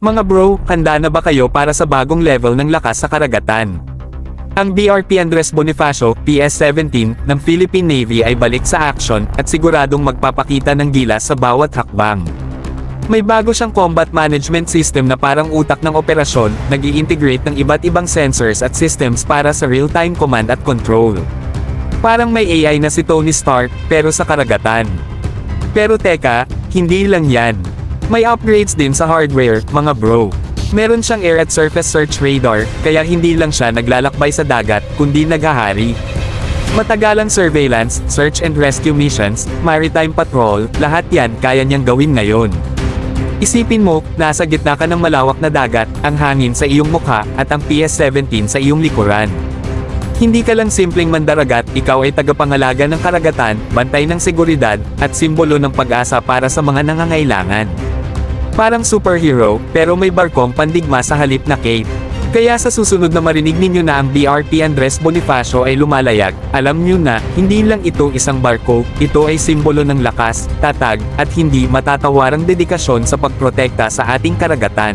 Mga bro, handa na ba kayo para sa bagong level ng lakas sa karagatan? Ang BRP Andres Bonifacio, PS-17, ng Philippine Navy ay balik sa action, at siguradong magpapakita ng gilas sa bawat hakbang. May bago siyang combat management system na parang utak ng operasyon, nag-i-integrate ng iba't ibang sensors at systems para sa real-time command at control. Parang may AI na si Tony Stark, pero sa karagatan. Pero teka, hindi lang yan. May upgrades din sa hardware, mga bro. Meron siyang air at surface search radar, kaya hindi lang siya naglalakbay sa dagat, kundi naghahari. Matagalang surveillance, search and rescue missions, maritime patrol, lahat yan kaya niyang gawin ngayon. Isipin mo, nasa gitna ka ng malawak na dagat, ang hangin sa iyong mukha, at ang PS-17 sa iyong likuran. Hindi ka lang simpleng mandaragat, ikaw ay tagapangalaga ng karagatan, bantay ng seguridad, at simbolo ng pag-asa para sa mga nangangailangan. Parang superhero, pero may barkong pandigma sa halip na cape. Kaya sa susunod na marinig ninyo na ang BRP Andres Bonifacio ay lumalayag, alam nyo na, hindi lang ito isang barko, ito ay simbolo ng lakas, tatag, at hindi matatawarang dedikasyon sa pagprotekta sa ating karagatan.